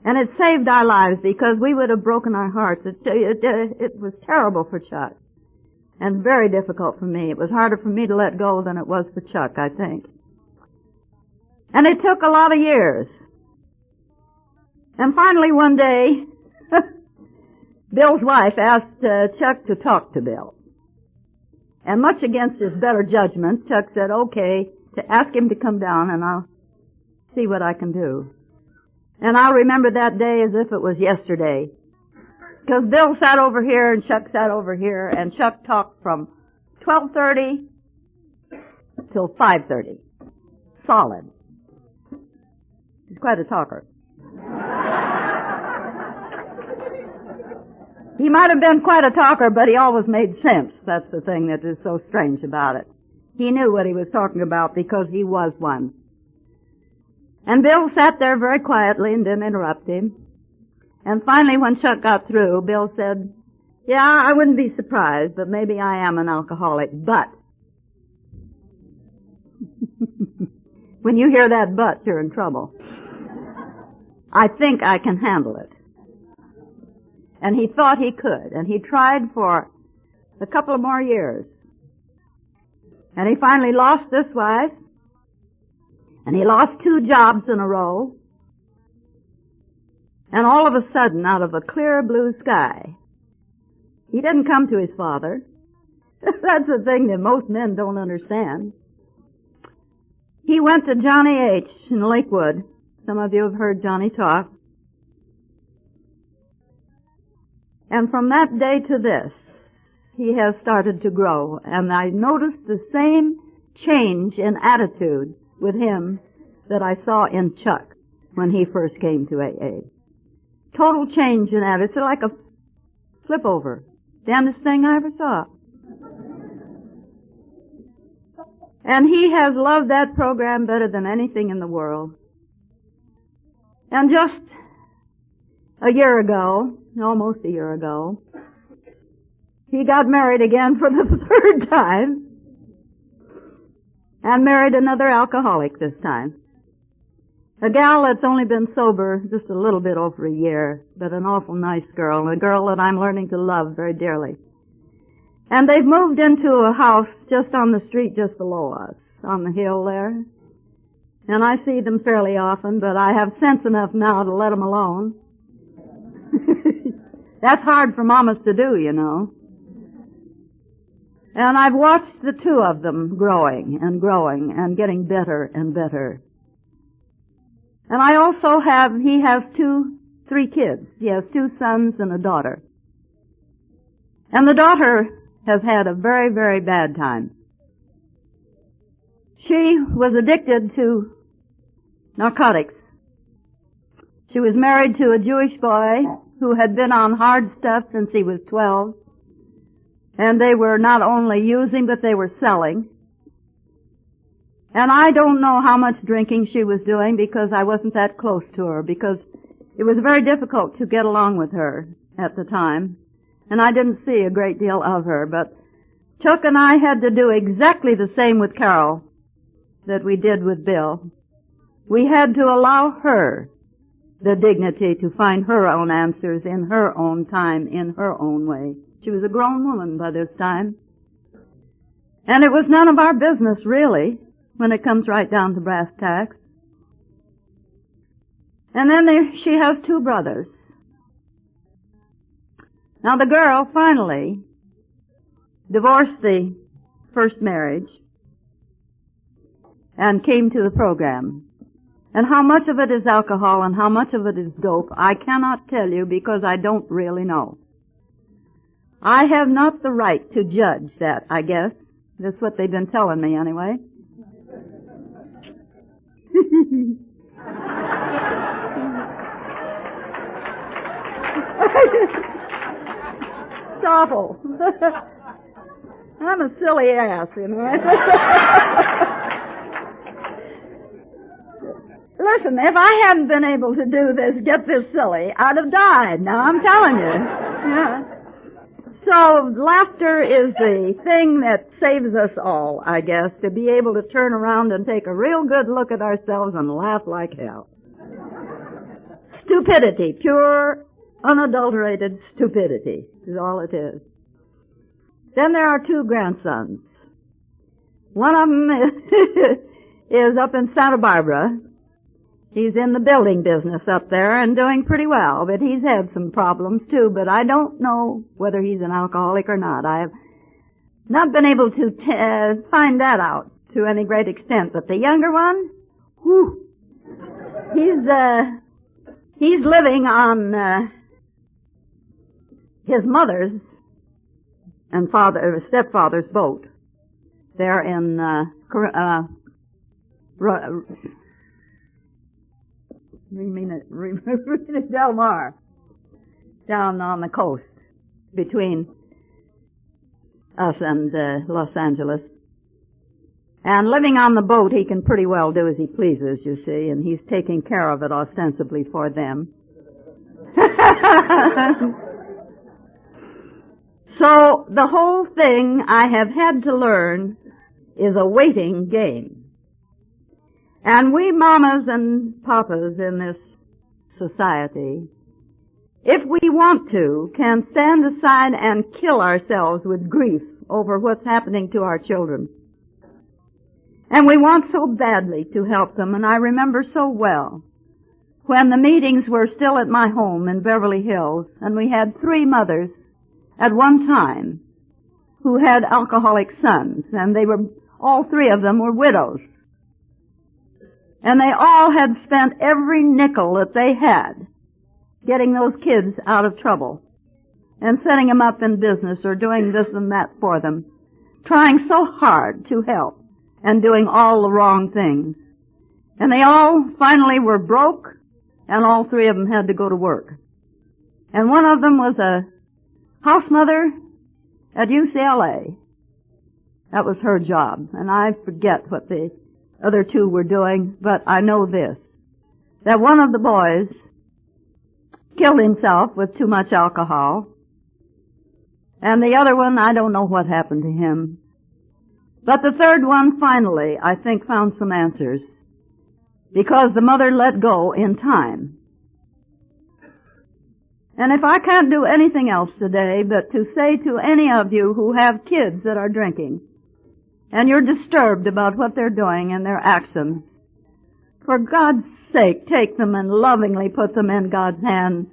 And it saved our lives because we would have broken our hearts. It was terrible for Chuck and very difficult for me. It was harder for me to let go than it was for Chuck, I think. And it took a lot of years. And finally one day, Bill's wife asked Chuck to talk to Bill. And much against his better judgment, Chuck said, okay, to ask him to come down and I'll see what I can do. And I'll remember that day as if it was yesterday. Because Bill sat over here and Chuck sat over here and Chuck talked from 12:30 till 5:30. Solid. He's quite a talker. He might have been quite a talker, but he always made sense. That's the thing that is so strange about it. He knew what he was talking about because he was one. And Bill sat there very quietly and didn't interrupt him. And finally, when Chuck got through, Bill said, yeah, I wouldn't be surprised, but maybe I am an alcoholic, but. When you hear that but, you're in trouble. I think I can handle it. And he thought he could, and he tried for a couple of more years. And he finally lost this wife, and he lost 2 jobs in a row. And all of a sudden, out of a clear blue sky, he didn't come to his father. That's the thing that most men don't understand. He went to Johnny H. in Lakewood. Some of you have heard Johnny talk. And from that day to this, he has started to grow. And I noticed the same change in attitude with him that I saw in Chuck when he first came to AA. Total change in attitude. It's like a flip over. Damnedest thing I ever saw. And he has loved that program better than anything in the world. And just a year ago, almost a year ago, he got married again for the 3rd time and married another alcoholic this time. A gal that's only been sober just a little bit over a year, but an awful nice girl, and a girl that I'm learning to love very dearly. And they've moved into a house just on the street just below us, on the hill there. And I see them fairly often, but I have sense enough now to let them alone. That's hard for mamas to do, you know. And I've watched the 2 of them growing and getting better and better. And I also he has 3 kids. He has 2 sons and a daughter. And the daughter has had a very, very bad time. She was addicted to narcotics. She was married to a Jewish boy who had been on hard stuff since he was 12. And they were not only using, but they were selling. And I don't know how much drinking she was doing because I wasn't that close to her, because it was very difficult to get along with her at the time, and I didn't see a great deal of her. But Chuck and I had to do exactly the same with Carol that we did with Bill. We had to allow her the dignity to find her own answers in her own time, in her own way. She was a grown woman by this time. And it was none of our business, really, when it comes right down to brass tacks. And then she has two brothers. Now the girl finally divorced the first marriage and came to the program. And how much of it is alcohol and how much of it is dope, I cannot tell you because I don't really know. I have not the right to judge that, I guess. That's what they've been telling me anyway. It's awful. I'm a silly ass, you know. Listen, if I hadn't been able to do this, get this silly, I'd have died. Now, I'm telling you. Yeah. So, laughter is the thing that saves us all, I guess, to be able to turn around and take a real good look at ourselves and laugh like hell. Stupidity, pure, unadulterated stupidity is all it is. Then there are two grandsons. One of them is up in Santa Barbara. He's in the building business up there and doing pretty well, but he's had some problems too, but I don't know whether he's an alcoholic or not. I have not been able to find that out to any great extent. But the younger one, whew, he's living on his mother's and stepfather's boat there in Del Mar, down on the coast between us and Los Angeles. And living on the boat, he can pretty well do as he pleases, you see, and he's taking care of it ostensibly for them. So the whole thing I have had to learn is a waiting game. And we mamas and papas in this society, if we want to, can stand aside and kill ourselves with grief over what's happening to our children. And we want so badly to help them, and I remember so well when the meetings were still at my home in Beverly Hills, and we had 3 mothers at one time who had alcoholic sons, and all 3 of them were widows. And they all had spent every nickel that they had getting those kids out of trouble and setting them up in business or doing this and that for them, trying so hard to help and doing all the wrong things. And they all finally were broke, and all 3 of them had to go to work. And one of them was a house mother at UCLA. That was her job, and I forget what the other 2 were doing, but I know this, that one of the boys killed himself with too much alcohol, and the other one, I don't know what happened to him. But the 3rd one finally, I think, found some answers, because the mother let go in time. And if I can't do anything else today but to say to any of you who have kids that are drinking, and you're disturbed about what they're doing and their actions, for God's sake, take them and lovingly put them in God's hands.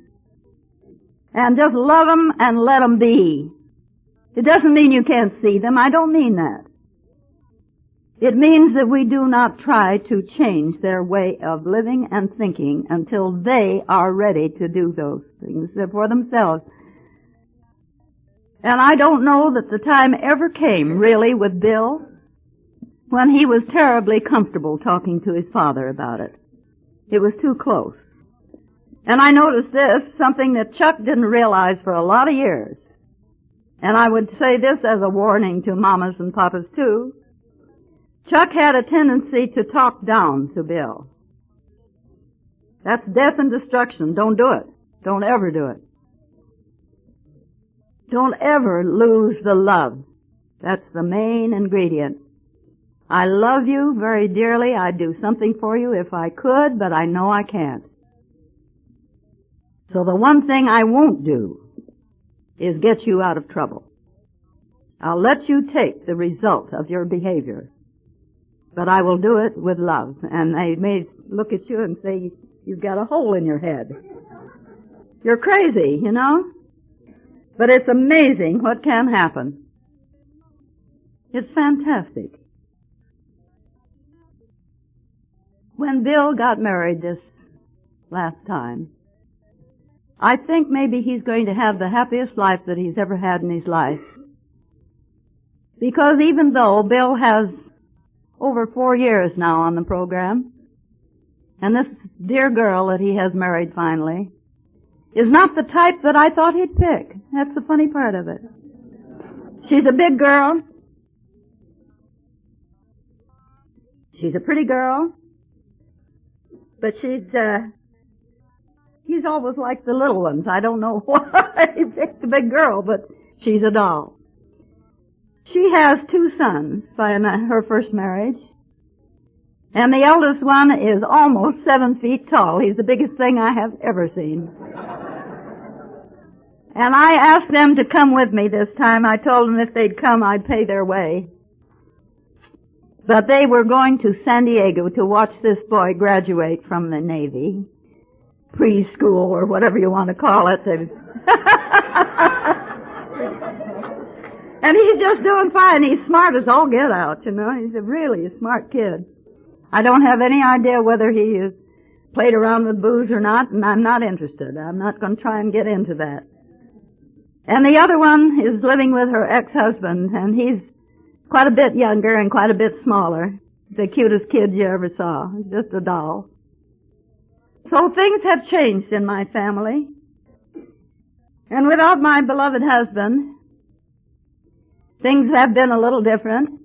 And just love them and let them be. It doesn't mean you can't see them. I don't mean that. It means that we do not try to change their way of living and thinking until they are ready to do those things for themselves. And I don't know that the time ever came, really, with Bill, when he was terribly comfortable talking to his father about it. It was too close. And I noticed this, something that Chuck didn't realize for a lot of years. And I would say this as a warning to mamas and papas, too. Chuck had a tendency to talk down to Bill. That's death and destruction. Don't do it. Don't ever do it. Don't ever lose the love. That's the main ingredient. I love you very dearly. I'd do something for you if I could, but I know I can't. So the one thing I won't do is get you out of trouble. I'll let you take the result of your behavior, but I will do it with love. And they may look at you and say, you've got a hole in your head. You're crazy, you know? But it's amazing what can happen. It's fantastic. When Bill got married this last time, I think maybe he's going to have the happiest life that he's ever had in his life. Because even though Bill has over 4 years now on the program, and this dear girl that he has married finally is not the type that I thought he'd pick. That's the funny part of it. She's a big girl. She's a pretty girl. But he's always like the little ones. I don't know why he picked the big girl, but she's a doll. She has 2 sons by her first marriage. And the eldest one is almost 7 feet tall. He's the biggest thing I have ever seen. And I asked them to come with me this time. I told them if they'd come, I'd pay their way. But they were going to San Diego to watch this boy graduate from the Navy. Preschool or whatever you want to call it. And he's just doing fine. He's smart as all get out, you know. He's a really smart kid. I don't have any idea whether he has played around with booze or not, and I'm not interested. I'm not going to try and get into that. And the other one is living with her ex-husband, and he's quite a bit younger and quite a bit smaller. The cutest kid you ever saw. He's just a doll. So things have changed in my family. And without my beloved husband, things have been a little different.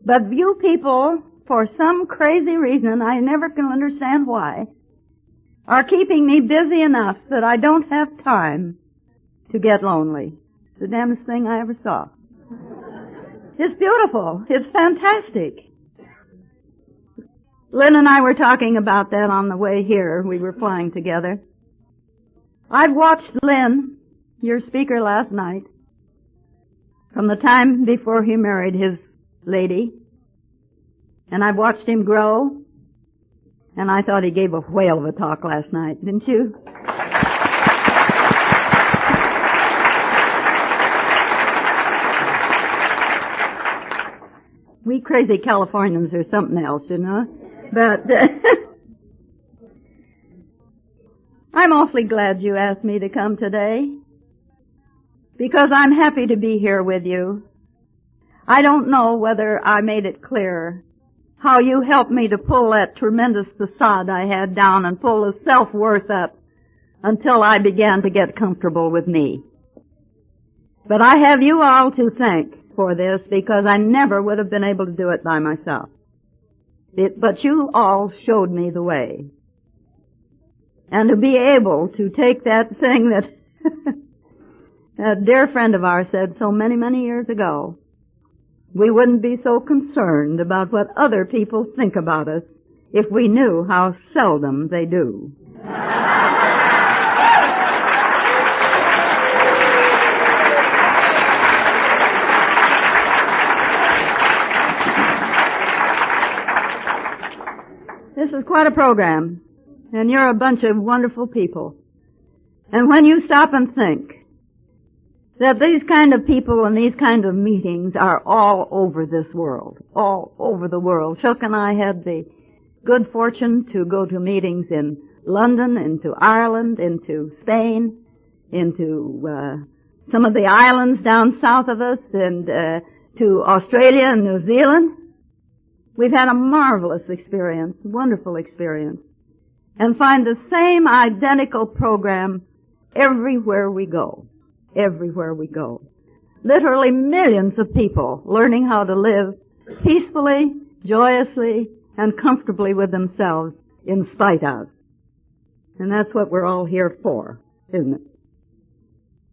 But you people, for some crazy reason, I never can understand why, are keeping me busy enough that I don't have time to get lonely. It's the damnedest thing I ever saw. It's beautiful. It's fantastic. Lynn and I were talking about that on the way here. We were flying together. I've watched Lynn, your speaker last night, from the time before he married his lady, and I've watched him grow, and I thought he gave a whale of a talk last night, didn't you? We crazy Californians are something else, you know. But I'm awfully glad you asked me to come today, because I'm happy to be here with you. I don't know whether I made it clear how you helped me to pull that tremendous facade I had down and pull the self-worth up until I began to get comfortable with me. But I have you all to thank for this, because I never would have been able to do it by myself. But you all showed me the way. And to be able to take that thing that a dear friend of ours said so many, many years ago, we wouldn't be so concerned about what other people think about us if we knew how seldom they do. This is quite a program, and you're a bunch of wonderful people. And when you stop and think that these kind of people and these kind of meetings are all over this world, all over the world. Chuck and I had the good fortune to go to meetings in London, into Ireland, into Spain, into some of the islands down south of us, and to Australia and New Zealand. We've had a marvelous experience, wonderful experience, and find the same identical program everywhere we go. Everywhere we go. Literally millions of people learning how to live peacefully, joyously, and comfortably with themselves in spite of. And that's what we're all here for, isn't it?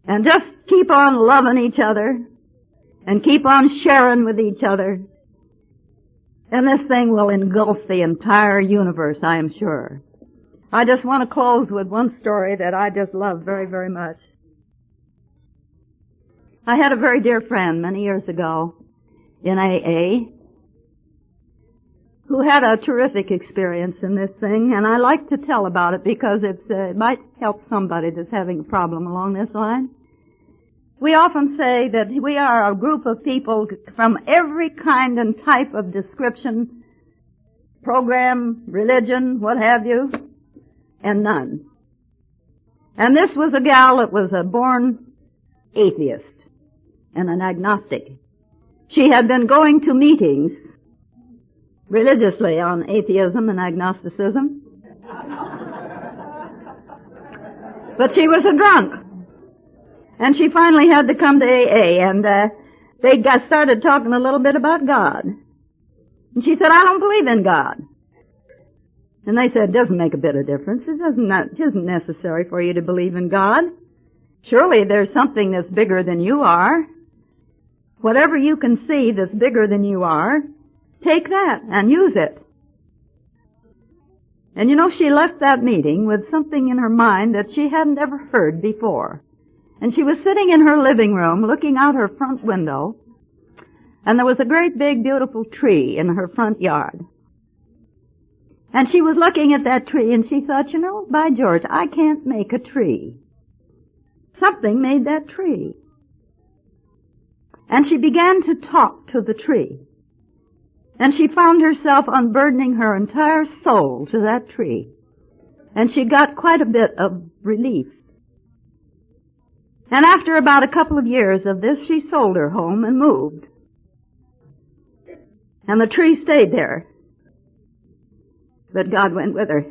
And just keep on loving each other and keep on sharing with each other. And this thing will engulf the entire universe, I am sure. I just want to close with one story that I just love very, very much. I had a very dear friend many years ago in AA who had a terrific experience in this thing, and I like to tell about it because it might help somebody that's having a problem along this line. We often say that we are a group of people from every kind and type of description, program, religion, what have you, and none. And this was a gal that was a born atheist and an agnostic. She had been going to meetings religiously on atheism and agnosticism. But she was a drunk. And she finally had to come to AA, and they started talking a little bit about God. And she said, I don't believe in God. And they said, it doesn't make a bit of difference. It isn't necessary for you to believe in God. Surely there's something that's bigger than you are. Whatever you can see that's bigger than you are, take that and use it. And you know, she left that meeting with something in her mind that she hadn't ever heard before. And she was sitting in her living room looking out her front window, and there was a great big beautiful tree in her front yard. And she was looking at that tree and she thought, you know, by George, I can't make a tree. Something made that tree. And she began to talk to the tree. And she found herself unburdening her entire soul to that tree. And she got quite a bit of relief. And after about a couple of years of this, she sold her home and moved. And the tree stayed there. But God went with her.